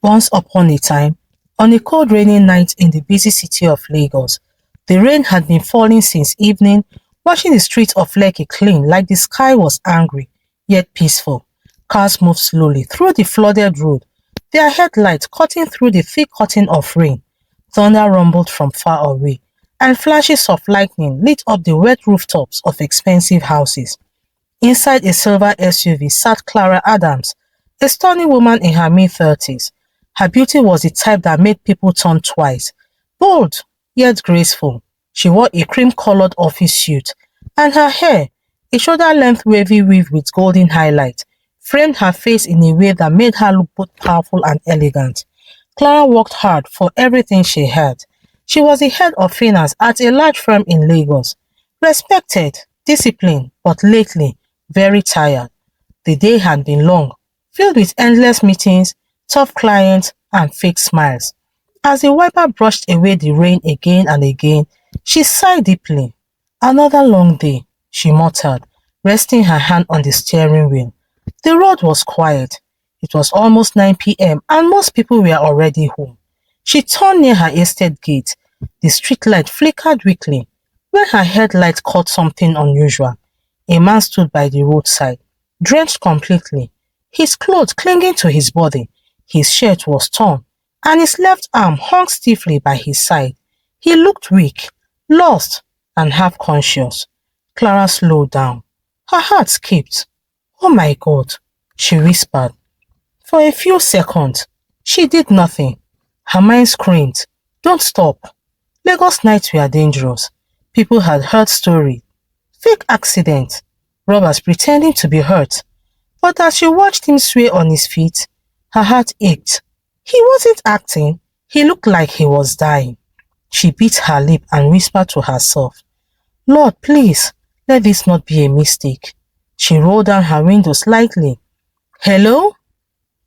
Once upon a time, on a cold rainy night in the busy city of Lagos, the rain had been falling since evening, washing the streets of Lekki clean like the sky was angry, yet peaceful. Cars moved slowly through the flooded road, their headlights cutting through the thick curtain of rain. Thunder rumbled from far away, and flashes of lightning lit up the wet rooftops of expensive houses. Inside a silver SUV sat Clara Adams, a stunning woman in her mid-30s. Her beauty was the type that made people turn twice. Bold, yet graceful. She wore a cream-colored office suit, and her hair, a shoulder-length wavy weave with golden highlight, framed her face in a way that made her look both powerful and elegant. Clara worked hard for everything she had. She was the head of finance at a large firm in Lagos. Respected, disciplined, but lately, very tired. The day had been long, filled with endless meetings, tough clients, and fake smiles. As the wiper brushed away the rain again and again, she sighed deeply. Another long day, she muttered, resting her hand on the steering wheel. The road was quiet. It was almost 9 p.m. and most people were already home. She turned near her estate gate. The streetlight flickered weakly. When her headlight caught something unusual, a man stood by the roadside, drenched completely, his clothes clinging to his body. His shirt was torn, and his left arm hung stiffly by his side. He looked weak, lost, and half-conscious. Clara slowed down. Her heart skipped. "Oh my God," she whispered. For a few seconds, she did nothing. Her mind screamed, "Don't stop." Lagos nights were dangerous. People had heard stories. Fake accidents, robbers pretending to be hurt. But as she watched him sway on his feet, her heart ached. He wasn't acting. He looked like he was dying. She bit her lip and whispered to herself, "Lord, please, let this not be a mistake." She rolled down her window slightly. "Hello?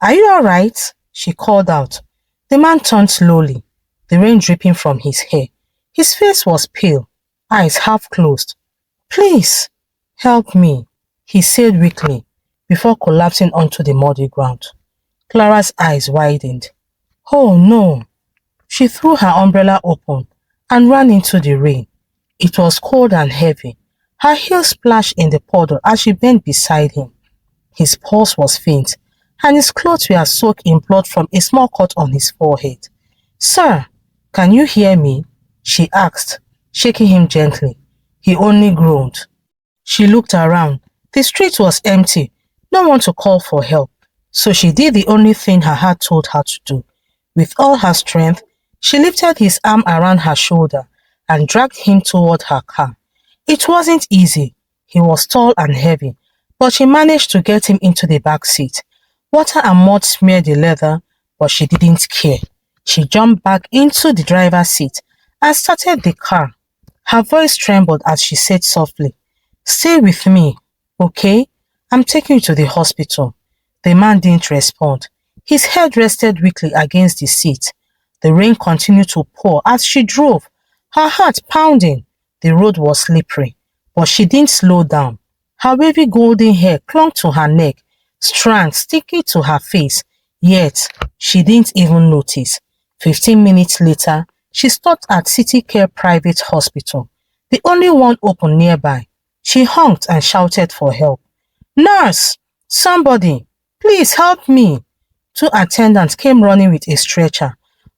Are you all right?" she called out. The man turned slowly, the rain dripping from his hair. His face was pale, eyes half closed. "Please, help me," he said weakly, before collapsing onto the muddy ground. Clara's eyes widened. "Oh no." She threw her umbrella open and ran into the rain. It was cold and heavy. Her heels splashed in the puddle as she bent beside him. His pulse was faint, and his clothes were soaked in blood from a small cut on his forehead. "Sir, can you hear me?" she asked, shaking him gently. He only groaned. She looked around. The street was empty, no one to call for help. So she did the only thing her heart told her to do. With all her strength, she lifted his arm around her shoulder and dragged him toward her car. It wasn't easy. He was tall and heavy, but she managed to get him into the back seat. Water and mud smeared the leather, but she didn't care. She jumped back into the driver's seat and started the car. Her voice trembled as she said softly, "Stay with me, okay? I'm taking you to the hospital." The man didn't respond. His head rested weakly against the seat. The rain continued to pour as she drove, her heart pounding. The road was slippery, but she didn't slow down. Her wavy golden hair clung to her neck, strands sticking to her face, yet she didn't even notice. 15 minutes later, she stopped at City Care Private Hospital, the only one open nearby. She honked and shouted for help. "Nurse! Somebody! Please help me!" Two attendants came running with a stretcher.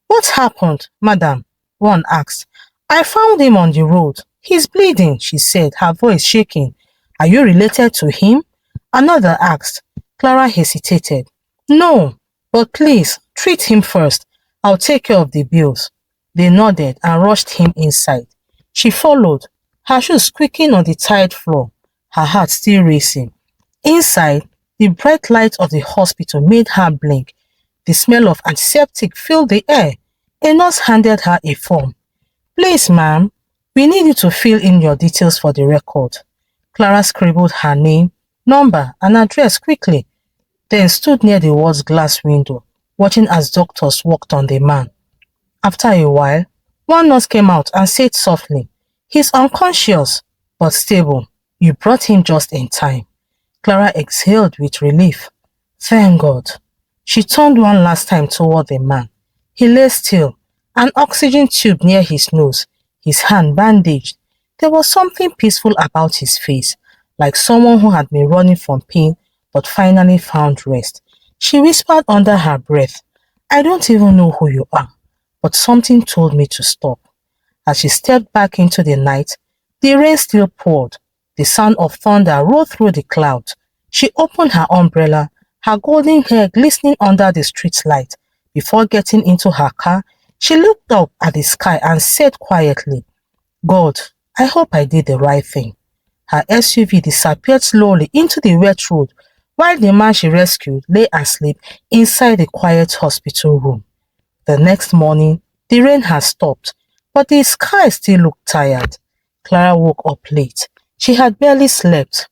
"What happened, madam?" one asked. "I found him on the road. He's bleeding," she said, her voice shaking. "Are you related to him?" Another asked. Clara hesitated. "No, but please, treat him first. I'll take care of the bills." They nodded and rushed him inside. She followed, her shoes squeaking on the tiled floor, her heart still racing. Inside, the bright light of the hospital made her blink. The smell of antiseptic filled the air. A nurse handed her a form. "Please, ma'am, we need you to fill in your details for the record." Clara scribbled her name, number, and address quickly, then stood near the ward's glass window, watching as doctors worked on the man. After a while, one nurse came out and said softly, "He's unconscious, but stable. You brought him just in time." Clara exhaled with relief. Thank God. She turned one last time toward the man. He lay still, an oxygen tube near his nose, his hand bandaged. There was something peaceful about his face, like someone who had been running from pain but finally found rest. She whispered under her breath, I don't even know who you are, but something told me to stop. As she stepped back into the night, the rain still poured. The sound of thunder rolled through the clouds. She opened her umbrella, her golden hair glistening under the street light. Before getting into her car, she looked up at the sky and said quietly, God, I hope I did the right thing. Her SUV disappeared slowly into the wet road while the man she rescued lay asleep inside the quiet hospital room. The next morning, the rain had stopped, but the sky still looked tired. Clara woke up late. She had barely slept.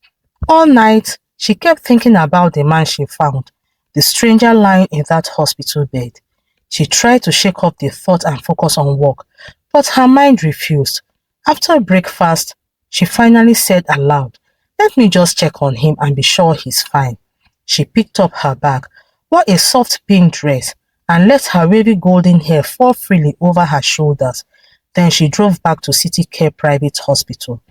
All night, she kept thinking about the man she found, the stranger lying in that hospital bed. She tried to shake off the thought and focus on work, but her mind refused. After breakfast, she finally said aloud, let me just check on him and be sure he's fine. She picked up her bag, wore a soft pink dress, and let her wavy golden hair fall freely over her shoulders. Then she drove back to City Care Private Hospital.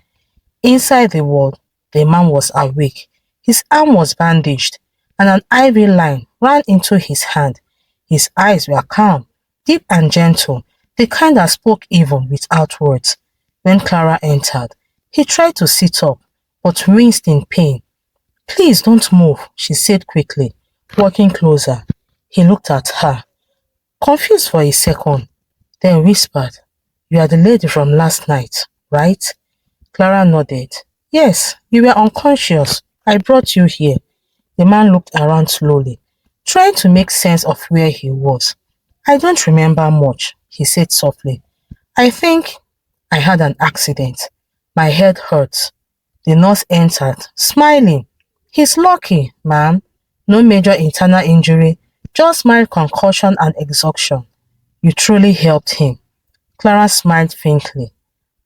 Inside the ward, the man was awake. His arm was bandaged, and an IV line ran into his hand. His eyes were calm, deep and gentle, the kind that spoke even without words. When Clara entered, he tried to sit up, but winced in pain. Please don't move, she said quickly, walking closer. He looked at her, confused for a second, then whispered, you are the lady from last night, right? Clara nodded. Yes, you were unconscious. I brought you here. The man looked around slowly, trying to make sense of where he was. I don't remember much, he said softly. I think I had an accident. My head hurts. The nurse entered, smiling. He's lucky, ma'am. No major internal injury, just mild concussion and exhaustion. You truly helped him. Clara smiled faintly.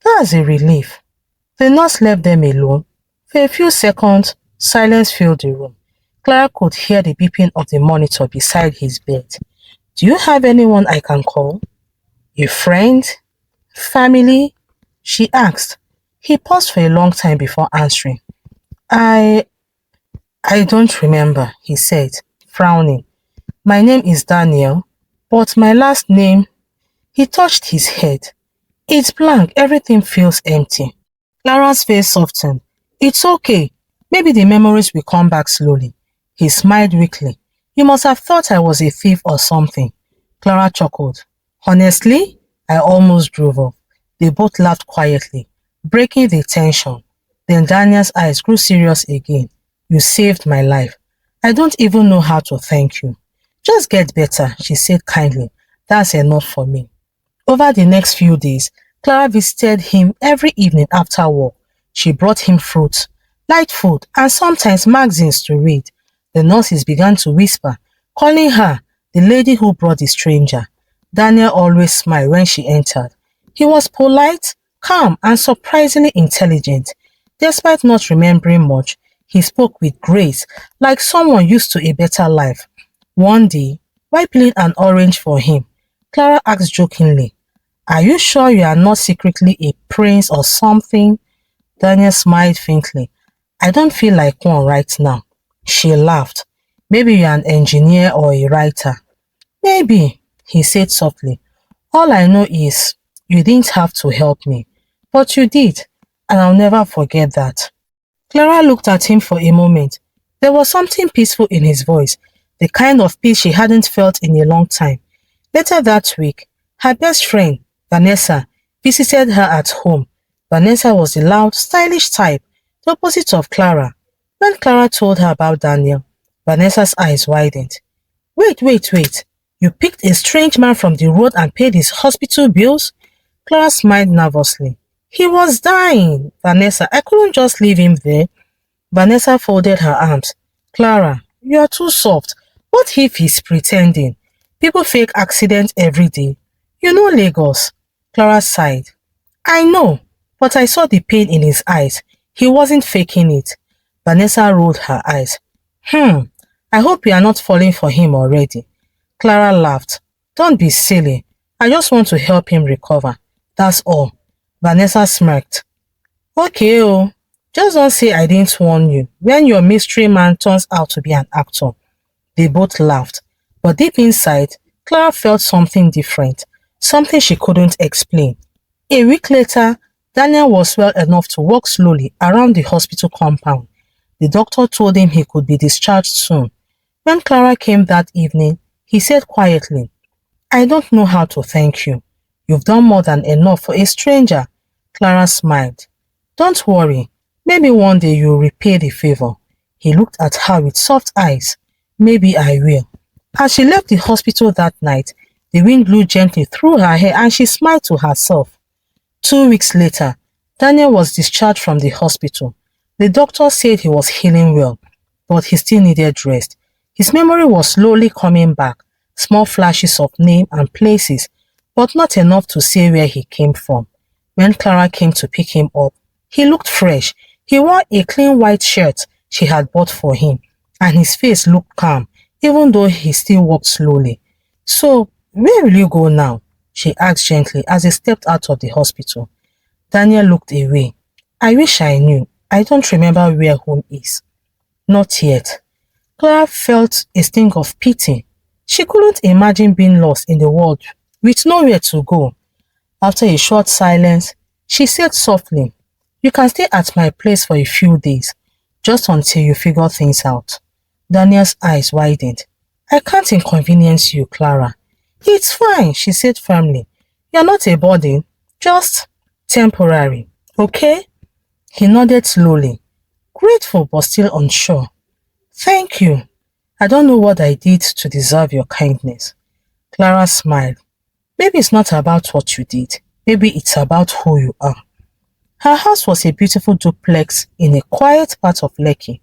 That's a relief. The nurse left them alone. For a few seconds, silence filled the room. Clara could hear the beeping of the monitor beside his bed. Do you have anyone I can call? A friend? Family? She asked. He paused for a long time before answering. I don't remember, he said, frowning. My name is Daniel, but my last name... He touched his head. It's blank, everything feels empty. Clara's face softened. It's okay. Maybe the memories will come back slowly. He smiled weakly. You must have thought I was a thief or something. Clara chuckled. Honestly, I almost drove off. They both laughed quietly, breaking the tension. Then Daniel's eyes grew serious again. You saved my life. I don't even know how to thank you. Just get better, she said kindly. That's enough for me. Over the next few days, Clara visited him every evening after work. She brought him fruit, light food, and sometimes magazines to read. The nurses began to whisper, calling her the lady who brought the stranger. Daniel always smiled when she entered. He was polite, calm, and surprisingly intelligent. Despite not remembering much, he spoke with grace, like someone used to a better life. One day, while peeling an orange for him, Clara asked jokingly, are you sure you are not secretly a prince or something? Daniel smiled faintly. I don't feel like one right now. She laughed. Maybe you're an engineer or a writer. Maybe, he said softly. All I know is you didn't have to help me, but you did, and I'll never forget that. Clara looked at him for a moment. There was something peaceful in his voice, the kind of peace she hadn't felt in a long time. Later that week, her best friend, Vanessa, visited her at home. Vanessa was the loud, stylish type, the opposite of Clara. When Clara told her about Daniel, Vanessa's eyes widened. Wait. You picked a strange man from the road and paid his hospital bills? Clara smiled nervously. He was dying, Vanessa. I couldn't just leave him there. Vanessa folded her arms. Clara, you are too soft. What if he's pretending? People fake accidents every day. You know Lagos. Clara sighed. I know, but I saw the pain in his eyes. He wasn't faking it. Vanessa rolled her eyes. I hope you are not falling for him already. Clara laughed. Don't be silly. I just want to help him recover. That's all. Vanessa smirked. Okay, oh. Just don't say I didn't warn you when your mystery man turns out to be an actor. They both laughed. But deep inside, Clara felt something different. Something she couldn't explain. A week later, Daniel was well enough to walk slowly around the hospital compound. The doctor told him he could be discharged soon. When Clara came that evening, he said quietly, I don't know how to thank you. You've done more than enough for a stranger. Clara smiled. Don't worry. Maybe one day you'll repay the favor. He looked at her with soft eyes. Maybe I will. As she left the hospital that night, the wind blew gently through her hair and she smiled to herself. 2 weeks later, Daniel was discharged from the hospital. The doctor said he was healing well, but he still needed rest. His memory was slowly coming back, small flashes of name and places, but not enough to say where he came from. When Clara came to pick him up, he looked fresh. He wore a clean white shirt she had bought for him, and his face looked calm, even though he still walked slowly. So, where will you go now? She asked gently as they stepped out of the hospital. Daniel looked away. I wish I knew. I don't remember where home is. Not yet. Clara felt a sting of pity. She couldn't imagine being lost in the world with nowhere to go. After a short silence, she said softly, You can stay at my place for a few days, just until you figure things out. Daniel's eyes widened. I can't inconvenience you, Clara. It's fine, she said firmly. You're not a burden, just temporary, okay? He nodded slowly, grateful but still unsure. Thank you. I don't know what I did to deserve your kindness. Clara smiled. Maybe it's not about what you did. Maybe it's about who you are. Her house was a beautiful duplex in a quiet part of Lekki.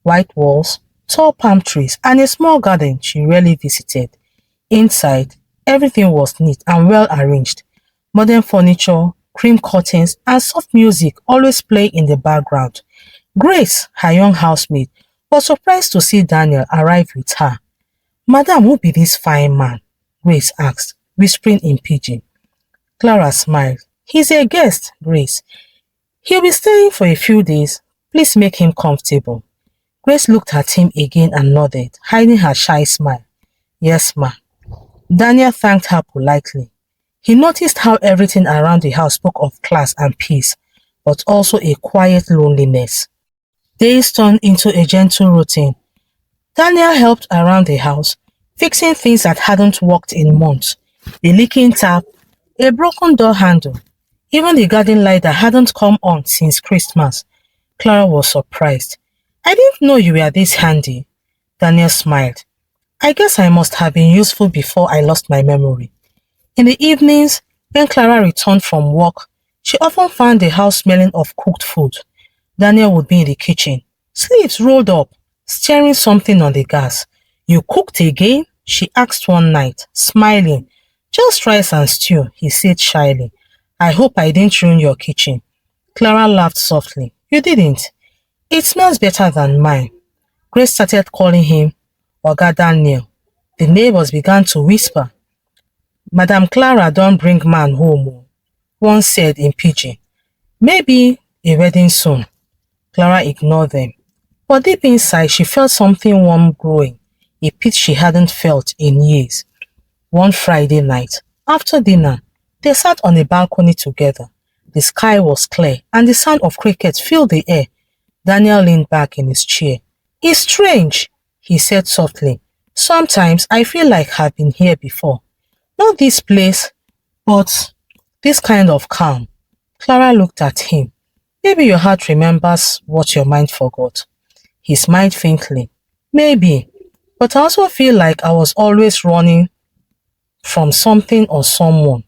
White walls, tall palm trees, and a small garden she rarely visited. Inside, everything was neat and well arranged. Modern furniture, cream curtains, and soft music always play in the background. Grace, her young housemaid, was surprised to see Daniel arrive with her. Madam, who be this fine man? Grace asked, whispering in pidgin. Clara smiled. He's a guest, Grace. He'll be staying for a few days. Please make him comfortable. Grace looked at him again and nodded, hiding her shy smile. Yes, ma. Daniel thanked her politely. He noticed how everything around the house spoke of class and peace, but also a quiet loneliness. Days turned into a gentle routine. Daniel helped around the house, fixing things that hadn't worked in months. A leaking tap, a broken door handle, even the garden light that hadn't come on since Christmas. Clara was surprised. I didn't know you were this handy. Daniel smiled. I guess I must have been useful before I lost my memory. In the evenings, when Clara returned from work, she often found the house smelling of cooked food. Daniel would be in the kitchen, sleeves rolled up, stirring something on the gas. You cooked again? She asked one night, smiling. Just rice and stew, he said shyly. I hope I didn't ruin your kitchen. Clara laughed softly. You didn't. It smells better than mine. Grace started calling him Oga Daniel. The neighbors began to whisper. Madam Clara don't bring man home, one said in pidgin. Maybe a wedding soon. Clara ignored them. But deep inside, she felt something warm growing, a peace she hadn't felt in years. One Friday night, after dinner, they sat on a balcony together. The sky was clear, and the sound of crickets filled the air. Daniel leaned back in his chair. It's strange, he said softly. Sometimes I feel like I've been here before. Not this place, but this kind of calm. Clara looked at him. Maybe your heart remembers what your mind forgot. He smiled faintly. Maybe, but I also feel like I was always running from something or someone.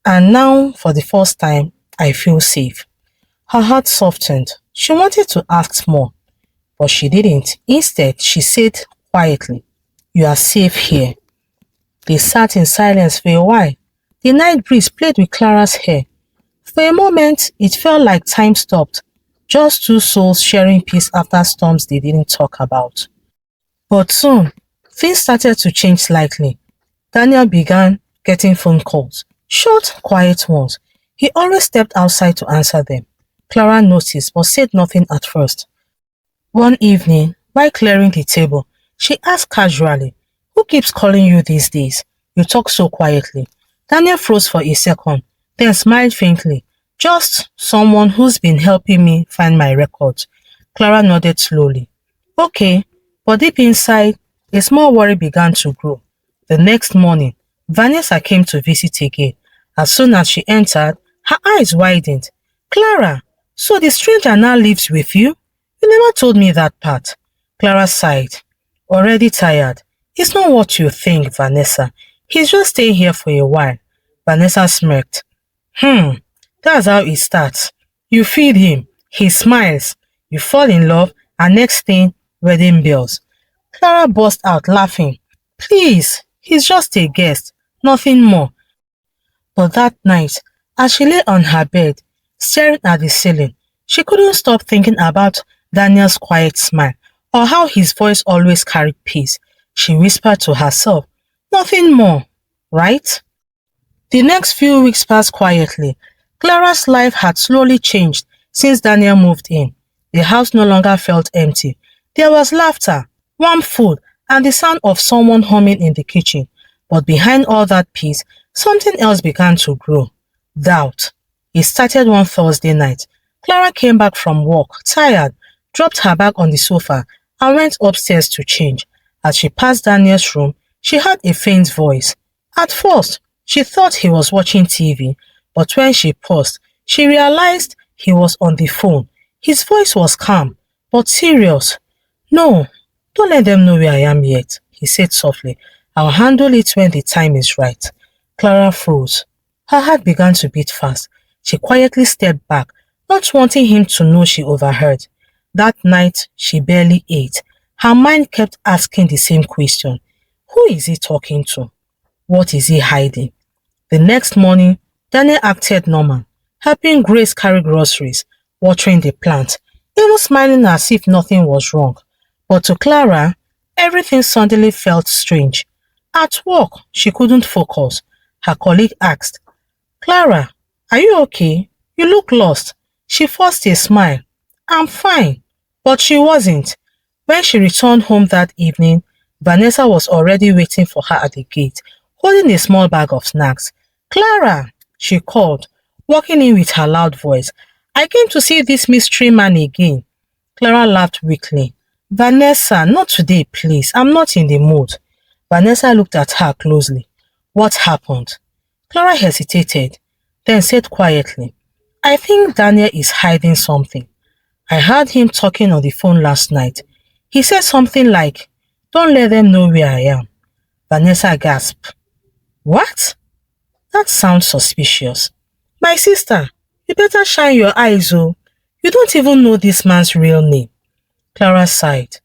And now, for the first time, I feel safe. Her heart softened. She wanted to ask more, but she didn't. Instead, she said quietly, You are safe here. They sat in silence for a while. The night breeze played with Clara's hair. For a moment, it felt like time stopped. Just two souls sharing peace after storms they didn't talk about. But soon, things started to change slightly. Daniel began getting phone calls, short, quiet ones. He always stepped outside to answer them. Clara noticed but said nothing at first. One evening, while clearing the table, she asked casually, "Who keeps calling you these days? You talk so quietly." Daniel froze for a second, then smiled faintly. "Just someone who's been helping me find my records." Clara nodded slowly. "Okay," but deep inside, a small worry began to grow. The next morning, Vanessa came to visit again. As soon as she entered, her eyes widened. "Clara, so the stranger now lives with you? You never told me that part." Clara sighed. "Already tired. It's not what you think, Vanessa. He's just staying here for a while." Vanessa smirked. That's how it starts. You feed him, he smiles, you fall in love, and next thing, wedding bells." Clara burst out laughing. "Please, he's just a guest, nothing more." But that night, as she lay on her bed, staring at the ceiling, she couldn't stop thinking about Daniel's quiet smile, or how his voice always carried peace. She whispered to herself, "Nothing more, right?" The next few weeks passed quietly. Clara's life had slowly changed since Daniel moved in. The house no longer felt empty. There was laughter, warm food, and the sound of someone humming in the kitchen. But behind all that peace, something else began to grow. Doubt. It started one Thursday night. Clara came back from work, tired, dropped her bag on the sofa, and went upstairs to change. As she passed Daniel's room, she heard a faint voice. At first, she thought he was watching TV, but when she paused, she realized he was on the phone. His voice was calm, but serious. "No, don't let them know where I am yet," he said softly. "I'll handle it when the time is right." Clara froze. Her heart began to beat fast. She quietly stepped back, not wanting him to know she overheard. That night, she barely ate. Her mind kept asking the same question. Who is he talking to? What is he hiding? The next morning, Daniel acted normal, helping Grace carry groceries, watering the plant, even smiling as if nothing was wrong. But to Clara, everything suddenly felt strange. At work, she couldn't focus. Her colleague asked, "Clara, are you okay? You look lost." She forced a smile. "I'm fine." But she wasn't. When she returned home that evening, Vanessa was already waiting for her at the gate, holding a small bag of snacks. "Clara," she called, walking in with her loud voice. "I came to see this mystery man again." Clara laughed weakly. "Vanessa, not today, please. I'm not in the mood." Vanessa looked at her closely. "What happened?" Clara hesitated, then said quietly, "I think Daniel is hiding something. I heard him talking on the phone last night. He said something like, 'Don't let them know where I am.'" Vanessa gasped. "What? That sounds suspicious. My sister, you better shine your eyes, oh. You don't even know this man's real name." Clara sighed.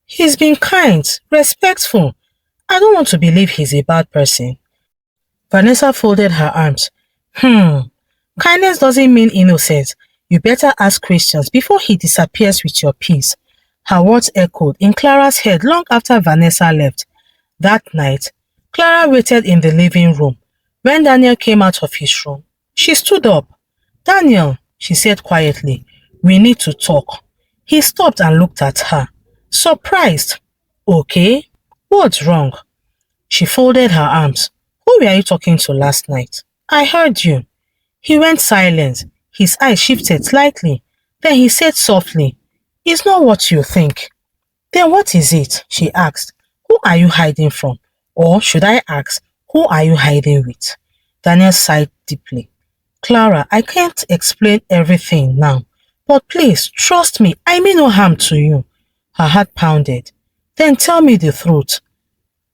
"He's been kind, respectful. I don't want to believe he's a bad person." Vanessa folded her arms. Kindness doesn't mean innocence. You better ask questions before he disappears with your peace." Her words echoed in Clara's head long after Vanessa left. That night, Clara waited in the living room. When Daniel came out of his room, she stood up. "Daniel," she said quietly, "we need to talk." He stopped and looked at her, surprised. "Okay, what's wrong?" She folded her arms. "Who were you talking to last night?" "I heard you." He went silent. His eyes shifted slightly. Then he said softly, "It's not what you think." "Then what is it?" she asked. "Who are you hiding from? Or should I ask, who are you hiding with?" Daniel sighed deeply. "Clara, I can't explain everything now. But please, trust me, I mean no harm to you." Her heart pounded. "Then tell me the truth."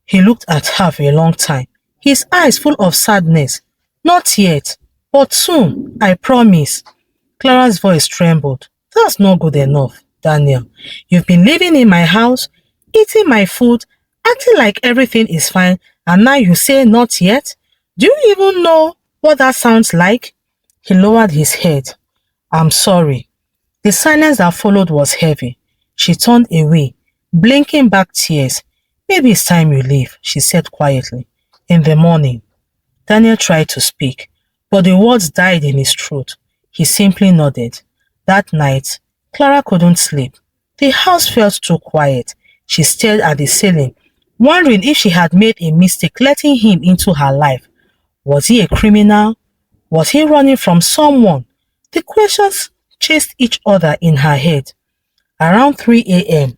He looked at her for a long time, his eyes full of sadness. "Not yet, but soon, I promise." Clara's voice trembled. "That's not good enough, Daniel. You've been living in my house, eating my food, acting like everything is fine, and now you say not yet? Do you even know what that sounds like?" He lowered his head. "I'm sorry." The silence that followed was heavy. She turned away. blinking back tears. Maybe it's time you leave, she said quietly. In the morning, Daniel tried to speak, but the words died in his throat. He simply nodded. That night, Clara couldn't sleep. The house felt too quiet. She stared at the ceiling, wondering if she had made a mistake letting him into her life. Was he a criminal? Was he running from someone? The questions chased each other in her head. Around 3 a.m.,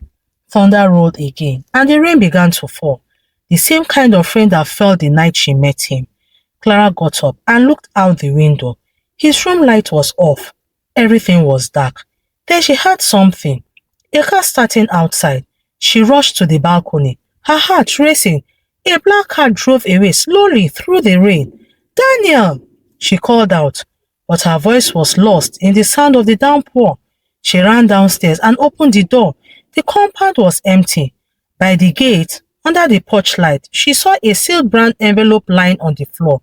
thunder rolled again, and the rain began to fall. The same kind of rain that fell the night she met him. Clara got up and looked out the window. His room light was off. Everything was dark. Then she heard something. A car starting outside. She rushed to the balcony, her heart racing. A black car drove away slowly through the rain. Daniel! She called out, but her voice was lost in the sound of the downpour. She ran downstairs and opened the door. The compound was empty. By the gate, under the porch light, she saw a sealed brown envelope lying on the floor,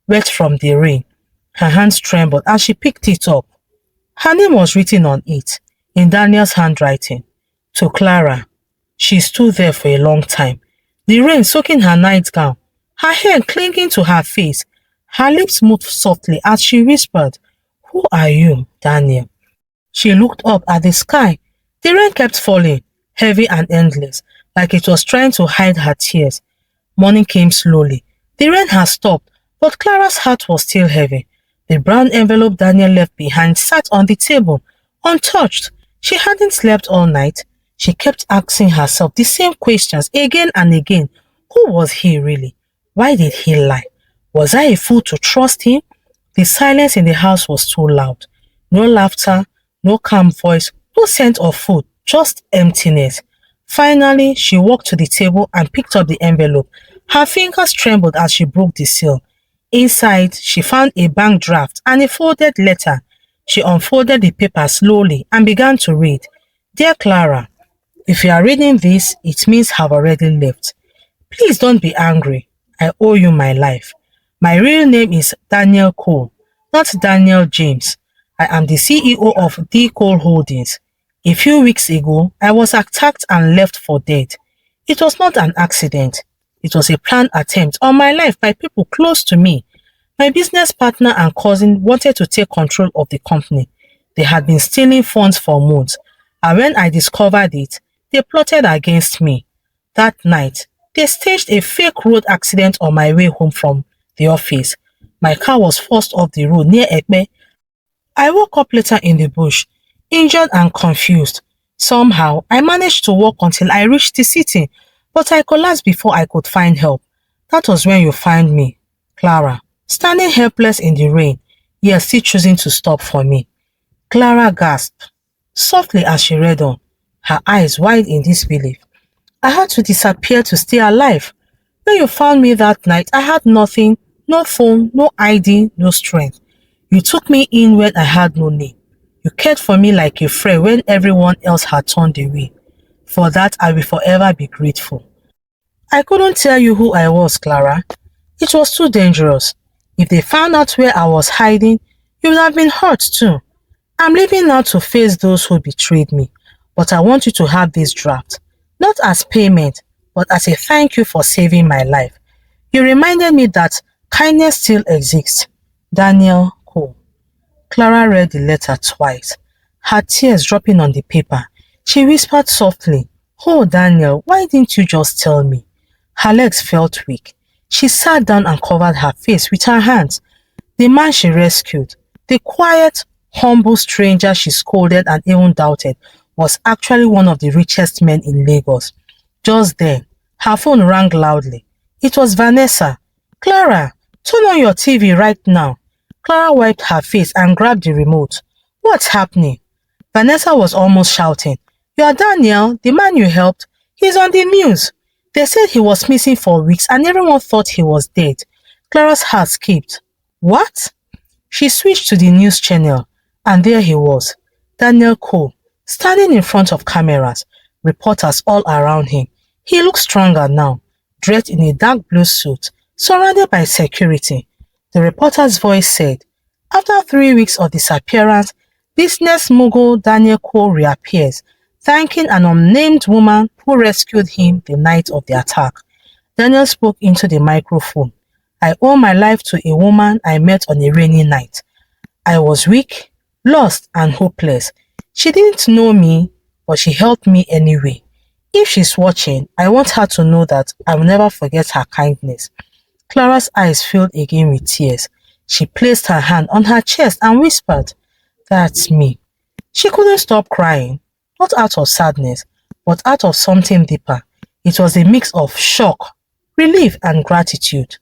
wet from the rain. Her hands trembled as she picked it up. Her name was written on it, in Daniel's handwriting. To Clara. She stood there for a long time, the rain soaking her nightgown, her hair clinging to her face. Her lips moved softly as she whispered, "Who are you, Daniel?" She looked up at the sky. The rain kept falling, heavy and endless, like it was trying to hide her tears. Morning came slowly. The rain had stopped, but Clara's heart was still heavy. The brown envelope Daniel left behind sat on the table, untouched. She hadn't slept all night. She kept asking herself the same questions again and again. Who was he really? Why did he lie? Was I a fool to trust him? The silence in the house was too loud. No laughter, no calm voice, no scent of food, just emptiness. Finally, she walked to the table and picked up the envelope. Her fingers trembled as she broke the seal. Inside, she found a bank draft and a folded letter. She unfolded the paper slowly and began to read. Dear Clara, if you are reading this, it means I've already left. Please don't be angry. I owe you my life. My real name is Daniel Cole, not Daniel James. I am the CEO of D. Cole Holdings. A few weeks ago, I was attacked and left for dead. It was not an accident. It was a planned attempt on my life by people close to me. My business partner and cousin wanted to take control of the company. They had been stealing funds for months, and when I discovered it, they plotted against me. That night, they staged a fake road accident on my way home from the office. My car was forced off the road near Ekpe. I woke up later in the bush, injured and confused. Somehow, I managed to walk until I reached the city, but I collapsed before I could find help. That was when you find me, Clara, standing helpless in the rain, yet still choosing to stop for me. Clara gasped, softly as she read on, her eyes wide in disbelief. I had to disappear to stay alive. When you found me that night, I had nothing, no phone, no ID, no strength. You took me in when I had no name. You cared for me like a friend when everyone else had turned away. For that, I will forever be grateful. I couldn't tell you who I was, Clara. It was too dangerous. If they found out where I was hiding, you would have been hurt too. I'm leaving now to face those who betrayed me, but I want you to have this draft. Not as payment, but as a thank you for saving my life. You reminded me that kindness still exists. Daniel Cole. Clara read the letter twice, her tears dropping on the paper. She whispered softly, "Oh, Daniel, why didn't you just tell me?" Her legs felt weak. She sat down and covered her face with her hands. The man she rescued, the quiet, humble stranger she scolded and even doubted, was actually one of the richest men in Lagos. Just then, her phone rang loudly. It was Vanessa. "Clara, turn on your TV right now." Clara wiped her face and grabbed the remote. "What's happening?" Vanessa was almost shouting. "You're Daniel, the man you helped. He's on the news. They said he was missing for weeks and everyone thought he was dead." Clara's heart skipped. "What?" She switched to the news channel, and there he was, Daniel Cole, standing in front of cameras, reporters all around him. He looked stronger now, dressed in a dark blue suit, surrounded by security. The reporter's voice said, "After 3 weeks of disappearance, business mogul Daniel Cole reappears. thanking an unnamed woman who rescued him the night of the attack. Daniel spoke into the microphone. I owe my life to a woman I met on a rainy night. I was weak, lost, and hopeless. She didn't know me, but she helped me anyway. If she's watching, I want her to know that I will never forget her kindness. Clara's eyes filled again with tears. She placed her hand on her chest and whispered, That's me. She couldn't stop crying, not out of sadness, but out of something deeper. It was a mix of shock, relief, and gratitude.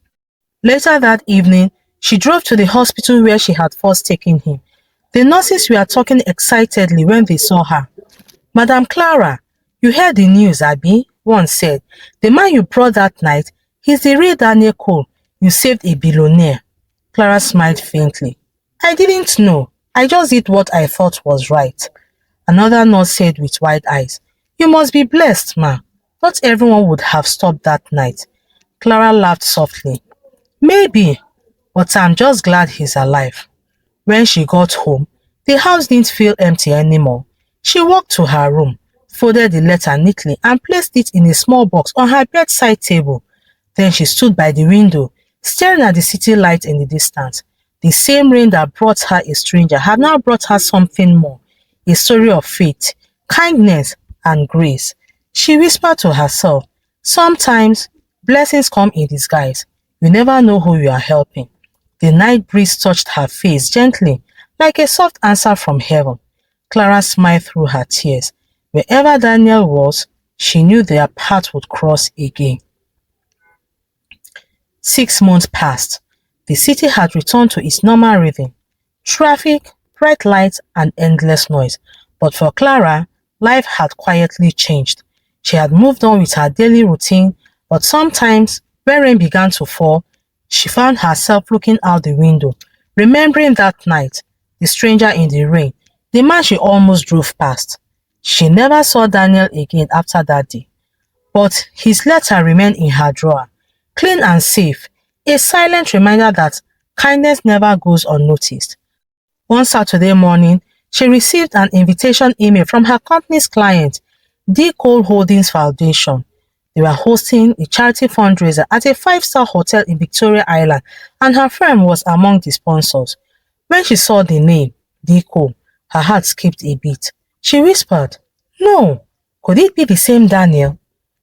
Later that evening, she drove to the hospital where she had first taken him. The nurses were talking excitedly when they saw her. Madam Clara, you heard the news, Abby? One said. The man you brought that night, he's the real Daniel Cole. You saved a billionaire. Clara smiled faintly. I didn't know. I just did what I thought was right. Another nurse said with wide eyes, You must be blessed, ma. Not everyone would have stopped that night. Clara laughed softly. Maybe, but I'm just glad he's alive. When she got home, the house didn't feel empty anymore. She walked to her room, folded the letter neatly and placed it in a small box on her bedside table. Then she stood by the window, staring at the city lights in the distance. The same rain that brought her a stranger had now brought her something more, a story of faith, kindness, and grace. She whispered to herself, Sometimes, blessings come in disguise. You never know who you are helping. The night breeze touched her face gently, like a soft answer from heaven. Clara smiled through her tears. Wherever Daniel was, she knew their path would cross again. 6 months passed. The city had returned to its normal rhythm. Traffic, bright lights, and endless noise. But for Clara, life had quietly changed. She had moved on with her daily routine, but sometimes, when rain began to fall, she found herself looking out the window, remembering that night, the stranger in the rain, the man she almost drove past. She never saw Daniel again after that day, but his letter remained in her drawer, clean and safe, a silent reminder that kindness never goes unnoticed. One Saturday morning, she received an invitation email from her company's client, D. Cole Holdings Foundation. They were hosting a charity fundraiser at a five-star hotel in Victoria Island, and her firm was among the sponsors. When she saw the name, D. Cole, her heart skipped a beat. She whispered, No, could it be the same Daniel?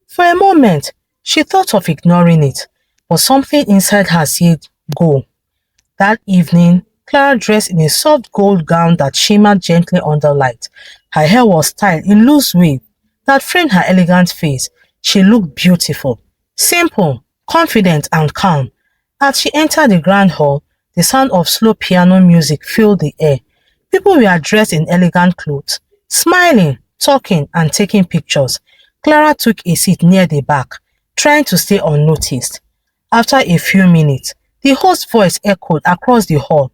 For a moment, she thought of ignoring it, but something inside her said, Go. That evening, Clara dressed in a soft gold gown that shimmered gently under light. Her hair was styled in loose wave that framed her elegant face. She looked beautiful, simple, confident, and calm. As she entered the grand hall, the sound of slow piano music filled the air. People were dressed in elegant clothes, smiling, talking, and taking pictures. Clara took a seat near the back, trying to stay unnoticed. After a few minutes, the host's voice echoed across the hall.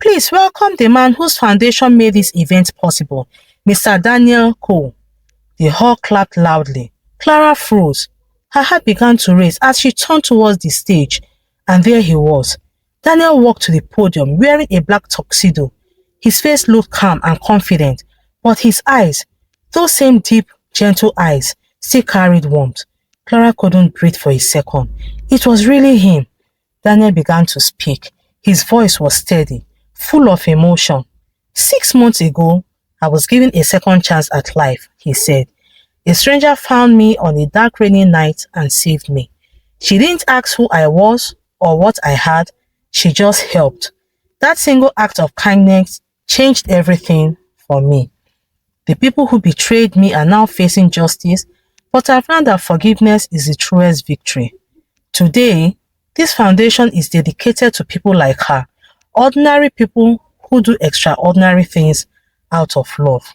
Please welcome the man whose foundation made this event possible, Mr. Daniel Cole. The hall clapped loudly. Clara froze. Her heart began to race as she turned towards the stage, and there he was. Daniel walked to the podium wearing a black tuxedo. His face looked calm and confident, but his eyes, those same deep, gentle eyes, still carried warmth. Clara couldn't breathe for a second. It was really him. Daniel began to speak. His voice was steady, full of emotion. 6 months ago, I was given a second chance at life, he said. A stranger found me on a dark rainy night and saved me. She didn't ask who I was or what I had, she just helped. That single act of kindness changed everything for me. The people who betrayed me are now facing justice, but I've learned that forgiveness is the truest victory. Today, this foundation is dedicated to people like her, ordinary people who do extraordinary things out of love.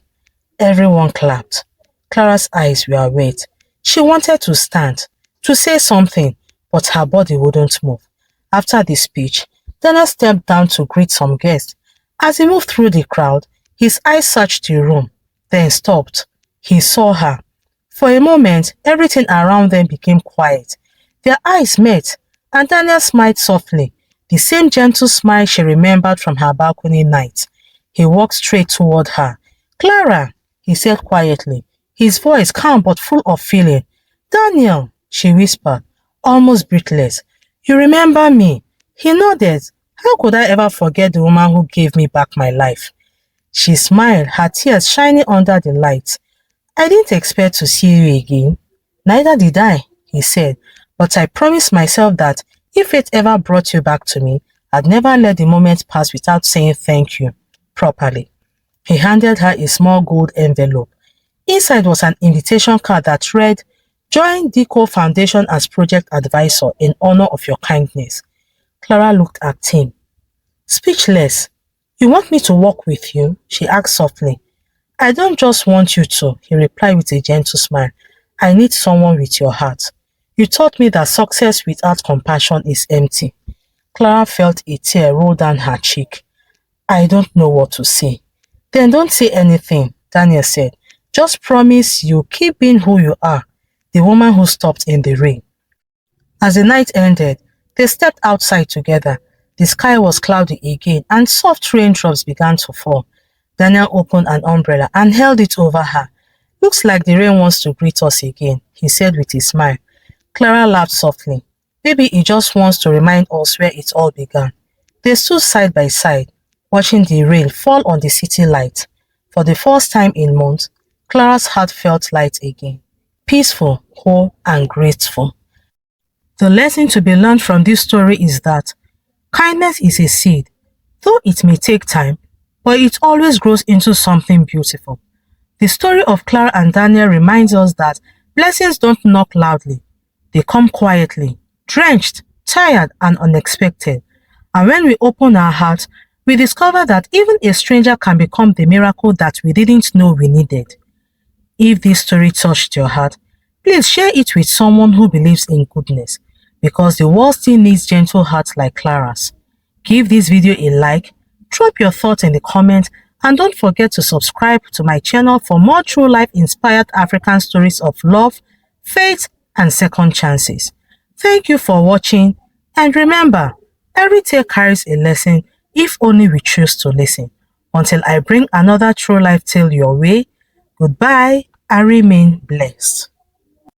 Everyone clapped. Clara's eyes were wet. She wanted to stand, to say something, but her body wouldn't move. After the speech, Dana stepped down to greet some guests. As he moved through the crowd, his eyes searched the room, then stopped. He saw her. For a moment, everything around them became quiet. Their eyes met, and Daniel smiled softly, the same gentle smile she remembered from her balcony night. He walked straight toward her. Clara, he said quietly, his voice calm but full of feeling. Daniel, she whispered, almost breathless. You remember me? He nodded. How could I ever forget the woman who gave me back my life? She smiled, her tears shining under the light. I didn't expect to see you again. Neither did I, he said, but I promised myself that if it ever brought you back to me, I'd never let the moment pass without saying thank you properly. He handed her a small gold envelope. Inside was an invitation card that read, Join Deco Foundation as project advisor in honor of your kindness. Clara looked at him. Speechless. You want me to work with you? She asked softly. I don't just want you to, he replied with a gentle smile. I need someone with your heart. You taught me that success without compassion is empty. Clara felt a tear roll down her cheek. I don't know what to say. Then don't say anything, Daniel said. Just promise you keep being who you are, the woman who stopped in the rain. As the night ended, they stepped outside together. The sky was cloudy again and soft raindrops began to fall. Daniel opened an umbrella and held it over her. Looks like the rain wants to greet us again, he said with a smile. Clara laughed softly. Maybe it just wants to remind us where it all began. They stood side by side, watching the rain fall on the city lights. For the first time in months, Clara's heart felt light again, peaceful, whole, and grateful. The lesson to be learned from this story is that kindness is a seed, though it may take time, but it always grows into something beautiful. The story of Clara and Daniel reminds us that blessings don't knock loudly. They come quietly, drenched, tired, and unexpected. And when we open our hearts, we discover that even a stranger can become the miracle that we didn't know we needed. If this story touched your heart, please share it with someone who believes in goodness, because the world still needs gentle hearts like Clara's. Give this video a like, drop your thoughts in the comments, and don't forget to subscribe to my channel for more true life inspired African stories of love, faith, and second chances. Thank you for watching, and remember, every tale carries a lesson if only we choose to listen. Until I bring another true life tale your way, goodbye and remain blessed.